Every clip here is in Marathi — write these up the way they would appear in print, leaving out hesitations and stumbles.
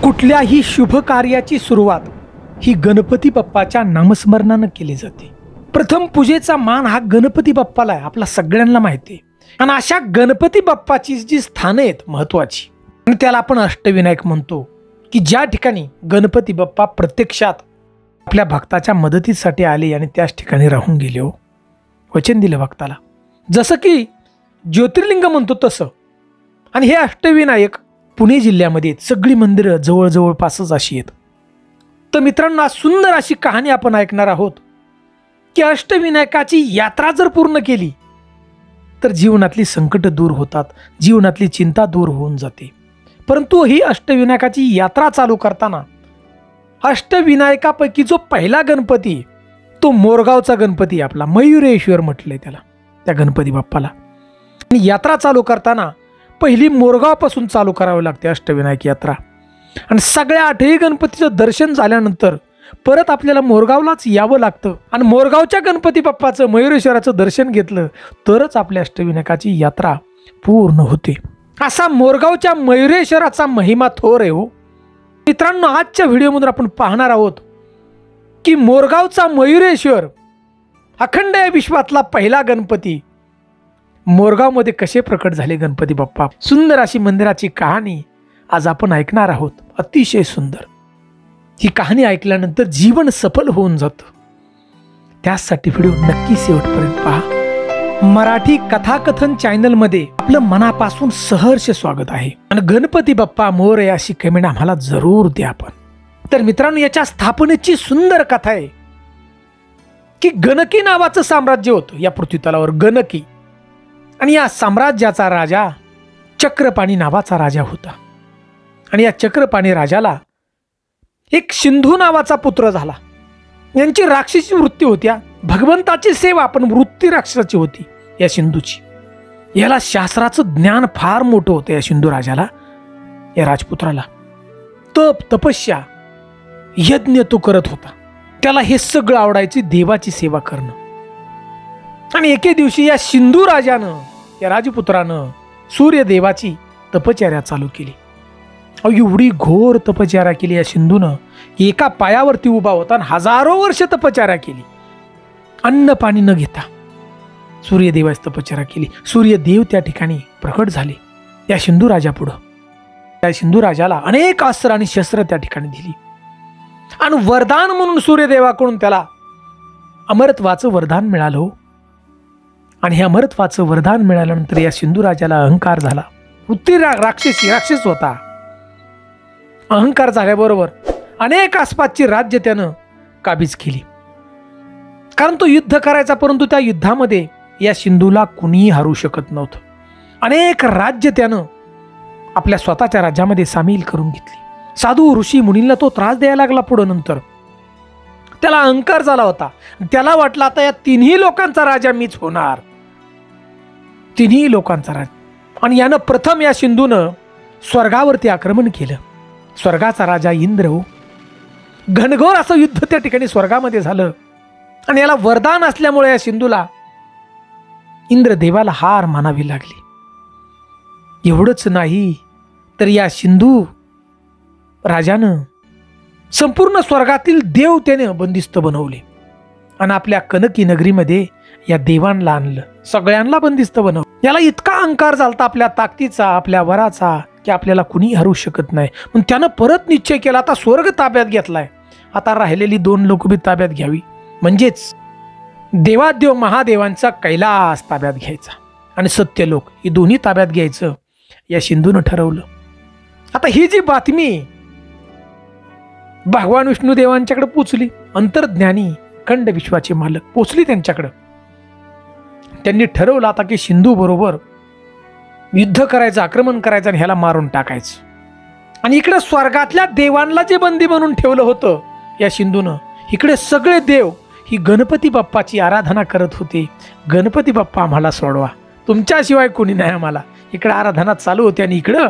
कुठल्याही शुभ कार्याची सुरुवात ही गणपती बाप्पाच्या नामस्मरणानं केली जाते। प्रथम पूजेचा मान हा गणपती बाप्पाला आहे, आपला सगळ्यांना माहिती आहे। आणि अशा गणपती बाप्पाची जी स्थानं आहेत महत्त्वाची, आणि त्याला आपण अष्टविनायक म्हणतो, की ज्या ठिकाणी गणपती बाप्पा प्रत्यक्षात आपल्या भक्ताच्या मदतीसाठी आले आणि त्याच ठिकाणी राहून गेले। हो, वचन दिलं भक्ताला, जसं की ज्योतिर्लिंग म्हणतो तसं। आणि हे अष्टविनायक पुणे जिल्ह्यामध्ये सगळी मंदिरं जवळपासच अशी आहेत। तर मित्रांनो, आज सुंदर अशी कहाणी आपण ऐकणार आहोत की अष्टविनायकाची यात्रा जर पूर्ण केली तर जीवनातली संकट दूर होतात, जीवनातली चिंता दूर होऊन जाते। परंतु ही अष्टविनायकाची यात्रा चालू करताना अष्टविनायकापैकी जो पहिला गणपती तो मोरगावचा गणपती, आपला मयुरेश्वर म्हटलंय त्याला, त्या गणपती बाप्पाला। आणि यात्रा चालू करताना पहिली मोरगावपासून चालू करावी लागते अष्टविनायक यात्रा। आणि सगळ्या 8ही गणपतीचं दर्शन झाल्यानंतर परत आपल्याला मोरगावलाच यावं लागतं आणि मोरगावच्या गणपती बाप्पाचं, मयुरेश्वराचं दर्शन घेतलं तरच आपल्या अष्टविनायकाची यात्रा पूर्ण होते। असा मोरगावच्या मयुरेश्वराचा महिमा थोर आहे। हो मित्रांनो, आजच्या व्हिडिओमधून आपण पाहणार आहोत की मोरगावचा मयुरेश्वर, अखंड विश्वातला पहिला गणपती, मोरगावमध्ये कसे प्रकट झाले गणपती बाप्पा। सुंदर अशी मंदिराची कहाणी आज आपण ऐकणार आहोत, अतिशय सुंदर। ही कहाणी ऐकल्यानंतर जीवन सफल होऊन जातं, त्यासाठी व्हिडिओ नक्की शेवटपर्यंत पहा। मराठी कथाकथन चॅनलमध्ये आपलं मनापासून सहर्ष स्वागत आहे आणि गणपती बाप्पा मोरया अशी कमेंट आम्हाला जरूर द्या आपण। तर मित्रांनो, याच्या स्थापनेची सुंदर कथा आहे की गणकी नावाचं साम्राज्य होतं या पृथ्वीतलावर, गणकी। आणि या साम्राज्याचा राजा चक्रपाणी नावाचा राजा होता। आणि या चक्रपाणी राजाला एक सिंधू नावाचा पुत्र झाला। यांची राक्षसी वृत्ती होत्या, भगवंताची सेवा पण वृत्ती राक्षसाची होती या सिंधूची। याला शास्त्राचं ज्ञान फार मोठं होतं या सिंधू राजाला, या राजपुत्राला। तप, तपस्या, यज्ञ तो करत होता। त्याला हे सगळं आवडायची, देवाची सेवा करणं। आणि एके दिवशी या सिंधू राजानं, या राजपुत्रानं सूर्यदेवाची तपश्चर्या चालू केली। एवढी घोर तपश्चर्या केली या सिंधूनं, एका पायावरती उभा होता आणि हजारो वर्ष तपश्चर्या केली, अन्न पाणी न घेता सूर्यदेवाची तपश्चर्या केली। सूर्यदेव त्या ठिकाणी प्रकट झाले या सिंधू राजापुढं। त्या सिंधू राजाला अनेक अस्त्र आणि शस्त्र त्या ठिकाणी दिली आणि वरदान म्हणून सूर्यदेवाकडून त्याला अमरत्वाचं वरदान मिळालं। आणि हे अमरत्वाचं वरदान मिळाल्यानंतर या सिंधू राजाला अहंकार झाला। वृत्ती राक्षस होता। अहंकार झाल्याबरोबर अनेक आसपासची राज्य त्यानं काबीज केली, कारण तो युद्ध करायचा। परंतु त्या युद्धामध्ये या सिंधूला कुणीही हरू शकत नव्हतं। अनेक राज्य त्यानं आपल्या स्वतःच्या राज्यामध्ये सामील करून घेतली। साधू ऋषी मुनींना तो त्रास द्यायला लागला। पुढे नंतर त्याला अहंकार झाला होता, त्याला वाटलं आता या तिन्ही लोकांचा राजा मीच होणार, तिन्ही लोकांचा राजा। आणि यानं प्रथम या सिंधूनं स्वर्गावरती आक्रमण केलं। स्वर्गाचा राजा इंद्र, घनघोर असं युद्ध त्या ठिकाणी स्वर्गामध्ये झालं। आणि याला वरदान असल्यामुळे या सिंधूला इंद्रदेवाला हार मानावी लागली। एवढंच नाही तर या सिंधू राजानं संपूर्ण स्वर्गातील देव त्याने बंदिस्त बनवले आणि आपल्या कनकी नगरीमध्ये या देवांना आणलं, सगळ्यांना बंदिस्त बनवलं। याला इतका अहंकार झालता आपल्या ताकदीचा, आपल्या वराचा, की आपल्याला कुणी हरू शकत नाही। पण त्यानं परत निश्चय केला, आता स्वर्ग ताब्यात घेतलाय, आता राहिलेली 2 लोक बी ताब्यात घ्यावी, म्हणजेच देवादेव महादेवांचा कैलास ताब्यात घ्यायचा आणि सत्यलोक ही दोन्ही ताब्यात घ्यायचं या सिंधूनं ठरवलं। आता ही जी बातमी भगवान विष्णुदेवांच्याकडे पोचली, अंतर्ज्ञानी खंड विश्वाचे मालक पोचली त्यांच्याकडे। त्यांनी ठरवलं आता की सिंधू बरोबर युद्ध करायचं, आक्रमण करायचं आणि ह्याला मारून टाकायचं। आणि इकडे स्वर्गातल्या देवांना जे बंदी म्हणून ठेवलं होतं या सिंधूनं, इकडे सगळे देव ही गणपती बाप्पाची आराधना करत होते। गणपती बाप्पा आम्हाला सोडवा, तुमच्याशिवाय कोणी नाही आम्हाला। इकडे आराधना चालू होती आणि इकडं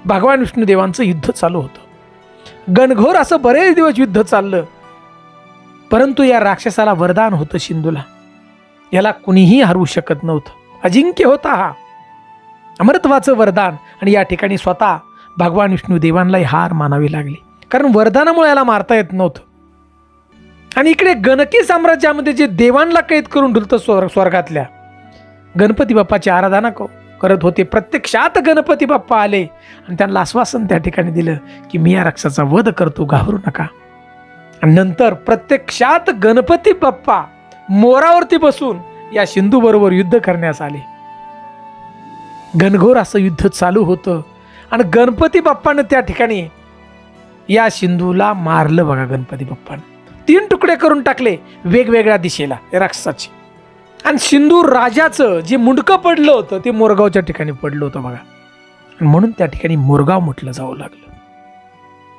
भगवान विष्णुदेवांचं युद्ध चालू होतं। गणघोर असं बरेच दिवस युद्ध चाललं, परंतु या राक्षसाला वरदान होतं सिंधूला, याला कुणीही हरवू शकत नव्हतं। अजिंक्य होता हा, अमरत्वाचं वरदान। आणि या ठिकाणी स्वतः भगवान विष्णू देवांनाही हार मानावी लागली, कारण वरदानामुळे याला मारता येत नव्हतं. आणि इकडे गणकी साम्राज्यामध्ये जे देवांना कैद करून ढुलतं स्वर्गातल्या गणपती बाप्पाची आराधना करत होते. प्रत्यक्षात गणपती बाप्पा आले आणि त्यांना आश्वासन त्या ठिकाणी दिलं की मी या राक्षसाचा वध करतो, घाबरू नका. आणि नंतर प्रत्यक्षात गणपती बाप्पा मोरावरती बसून या सिंधू बरोबर युद्ध करण्यास आले. घनघोर असं युद्ध चालू होतं आणि गणपती बाप्पानं त्या ठिकाणी या सिंधूला मारलं बघा. गणपती बाप्पानं 3 तुकडे करून टाकले वेगवेगळ्या दिशेला राक्षसाचे. आणि सिंधू राजाचं जे मुंडकं पडलं होतं ते मोरगावच्या ठिकाणी पडलं होतं बघा. आणि म्हणून त्या ठिकाणी मोरगाव म्हटलं जावं लागलं.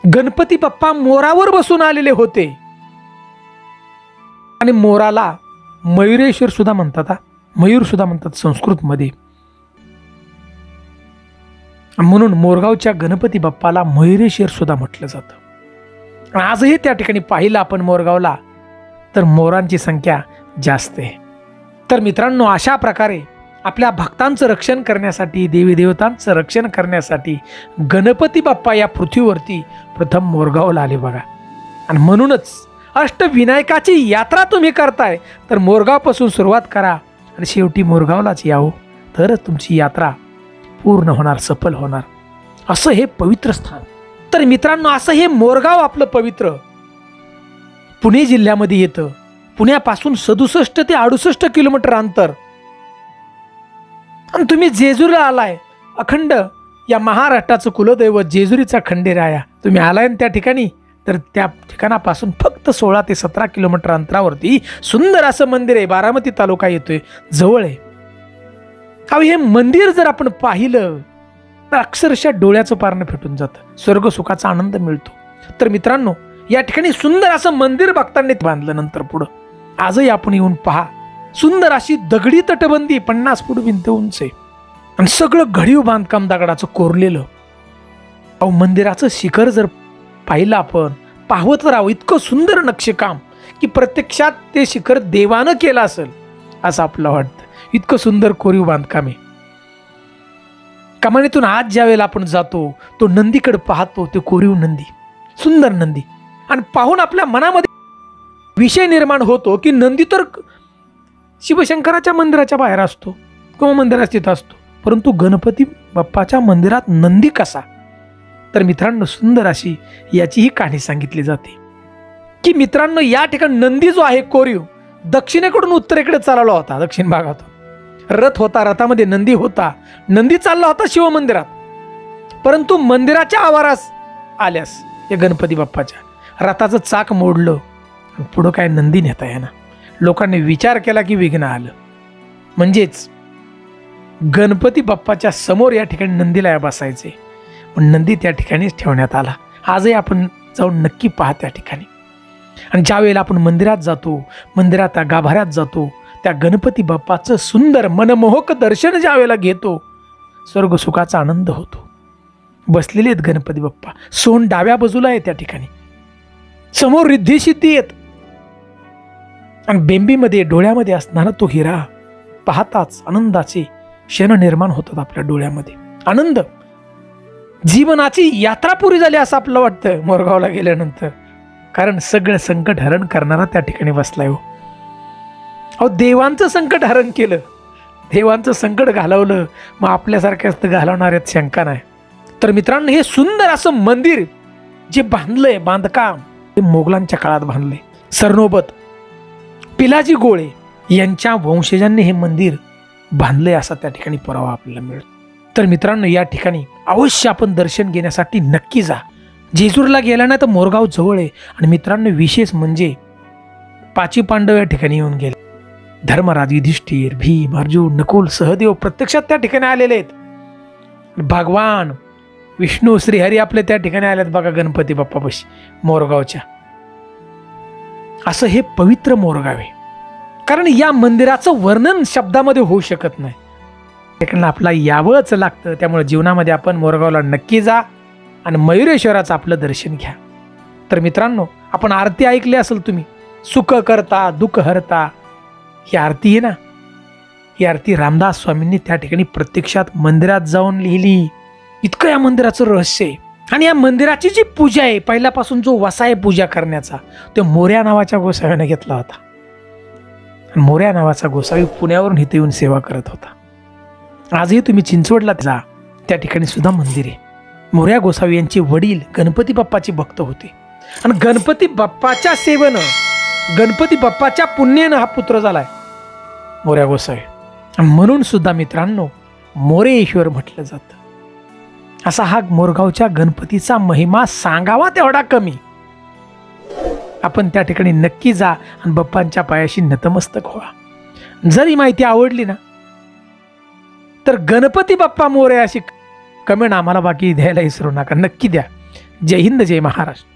गणपती बाप्पा मोरावर बसून आलेले होते आणि मोराला मयुरेश्वर सुद्धा म्हणतात, मयूर सुद्धा म्हणतात संस्कृत मध्ये. म्हणून मोरगावच्या गणपती बाप्पाला मयुरेश्वर सुद्धा म्हटलं जातं. आजही त्या ठिकाणी पाहिलं आपण मोरगावला तर मोरांची संख्या जास्त आहे. तर मित्रांनो, अशा प्रकारे आपल्या भक्तांचं रक्षण करण्यासाठी, देवी देवतांचं रक्षण करण्यासाठी गणपती बाप्पा या पृथ्वीवरती प्रथम मोरगावला आले बघा. आणि म्हणूनच अष्टविनायकाची यात्रा तुम्ही करताय तर मोरगावपासून सुरुवात करा आणि शेवटी मोरगावलाच यावं, तरच तुमची यात्रा पूर्ण होणार, सफल होणार. असं हे पवित्र स्थान. तर मित्रांनो, असं हे मोरगाव आपलं पवित्र पुणे जिल्ह्यामध्ये येतं. पुण्यापासून 67 ते 68 किलोमीटर अंतर. आणि तुम्ही जेजुरीला आलाय, अखंड या महाराष्ट्राचं कुलदैवत जेजुरीचा खंडेराया तुम्ही आलाय त्या ठिकाणी, तर त्या ठिकाणापासून फक्त 16 ते 17 किलोमीटर अंतरावरती सुंदर असं मंदिर आहे. बारामती तालुका येतोय, जवळ आहे. हे मंदिर जर आपण पाहिलं तर अक्षरशः डोळ्याचं पारणं फेटून जातं, स्वर्ग सुखाचा आनंद मिळतो. तर मित्रांनो, या ठिकाणी सुंदर असं मंदिर भक्तांनी बांधलं. नंतर पुढं आजही आपण येऊन पहा, सुंदर अशी दगडी तटबंदी, 50 फूट भिंत उंच आहे आणि सगळं घडीव बांधकाम दगडाचं कोरलेलं. मंदिराचं शिखर जर पाहिलं आपण, पाहत राहावं, इतकं सुंदर नक्षीकाम की प्रत्यक्षात ते शिखर देवानं केलं असेल असं आपलं वाटतं. इतकं सुंदर कोरीव बांधकाम आहे. कमानीतून आज ज्या वेळेला आपण जातो तो नंदीकडे पाहतो, ते कोरीव नंदी, सुंदर नंदी, आणि पाहून आपल्या मनामध्ये विषय निर्माण होतो की नंदी तर शिवशंकराच्या मंदिराच्या बाहेर असतो किंवा मंदिरात तिथं असतो, परंतु गणपती बाप्पाच्या मंदिरात नंदी कसा? तर मित्रांनो, सुंदर अशी याचीही कहाणी सांगितली जाते की मित्रांनो, या ठिकाणी नंदी जो आहे कोरीव दक्षिणेकडून उत्तरेकडे चालवला होता. दक्षिण भागात रथ होता, रथामध्ये नंदी होता, नंदी चालला होता शिवमंदिरात. परंतु मंदिराच्या आवारास आल्यास या गणपती बाप्पाच्या रथाचं चाक मोडलं, पुढं काय नंदी नेता येईना. लोकांनी विचार केला की विघ्न आलं. म्हणजेच गणपती बाप्पाच्या समोर या ठिकाणी नंदीला बसायचे, पण नंदी त्या ठिकाणीच ठेवण्यात आला. आजही आपण जाऊन नक्की पहा त्या ठिकाणी. आणि ज्या वेळेला आपण मंदिरात जातो, मंदिरात गाभाऱ्यात जातो, त्या गणपती बाप्पाचं सुंदर मनमोहक दर्शन ज्या वेळेला घेतो, स्वर्ग सुखाचा आनंद होतो. बसलेले आहेत गणपती बाप्पा, सोंड डाव्या बाजूला आहे त्या ठिकाणी, समोर रिद्धी सिद्धी येत, आणि बेंबीमध्ये डोळ्यामध्ये असणारा तो हिरा पाहताच आनंदाचे क्षण निर्माण होतात आपल्या डोळ्यामध्ये. आनंद, जीवनाची यात्रा पुरी झाली असं आपलं वाटतं मोरगावला गेल्यानंतर, कारण सगळं संकट हरण करणारा त्या ठिकाणी बसलाय. हो, देवांचं संकट हरण केलं, देवांचं संकट घालवलं, मग आपल्यासारख्याच तर घालवणाऱ्यात शंका नाही. तर मित्रांनो, हे सुंदर असं मंदिर जे बांधलंय, बांधकाम ते मोगलांच्या काळात बांधलंय. सरनोबत, पिलाजी गोळे यांच्या वंशजांनी हे मंदिर बांधलंय असा त्या ठिकाणी पुरावा आपल्याला मिळतो. तर मित्रांनो, या ठिकाणी अवश्य आपण दर्शन घेण्यासाठी नक्की जा. जेजुरीला गेला नाही तर मोरगाव जवळ आहे. आणि मित्रांनो, विशेष म्हणजे 5 पांडव या ठिकाणी येऊन गेले. धर्मराज, युधिष्ठिर, भीम, अर्जुन, नकुल, सहदेव प्रत्यक्षात त्या ठिकाणी आलेले आहेत. भगवान विष्णू, श्रीहरी आपले त्या ठिकाणी आलेत बघा गणपती बाप्पापाशी मोरगावच्या. असं हे पवित्र मोरगाव आहे, कारण या मंदिराचं वर्णन शब्दामध्ये होऊ शकत नाही. ठिकाणी आपला यावंच लागतं. त्यामुळे जीवनामध्ये आपण मोरगावला नक्की जा आणि मयुरेश्वराचं आपलं दर्शन घ्या. तर मित्रांनो, आपण आरती ऐकली असेल तुम्ही, सुख करता दुःख हरता, ही आरती आहे ना, ही आरती रामदास स्वामींनी त्या ठिकाणी प्रत्यक्षात मंदिरात जाऊन लिहिली. इतकं या मंदिराचं रहस्य आहे. आणि या मंदिराची जी पूजा आहे, पहिल्यापासून जो वसा आहे पूजा करण्याचा, तो मोर्या नावाच्या गोसाव्याने घेतला होता. मोर्या नावाचा गोसावी पुण्यावरून इथे येऊन सेवा करत होता. आजही तुम्ही चिंचवडला जा, त्या ठिकाणी सुद्धा मंदिर आहे. मोर्या गोसावी यांचे वडील गणपती बाप्पाचे भक्त होते आणि गणपती बाप्पाच्या सेवेनं, गणपती बाप्पाच्या पुण्यानं हा पुत्र झालाय मोर्या गोसावी. म्हणून सुद्धा मित्रांनो मोरेश्वर म्हटलं जातं. असा हा मोरगावच्या गणपतीचा महिमा सांगावा तेवढा कमी. आपण त्या ठिकाणी नक्की जा आणि बाप्पांच्या पायाशी नतमस्तक व्हा. जर ही माहिती आवडली ना तर गणपती बाप्पा मोरया अशी कमेंट आम्हाला बाकी द्यायला विसरू नका. नक्की द्या. जय हिंद, जय महाराष्ट्र.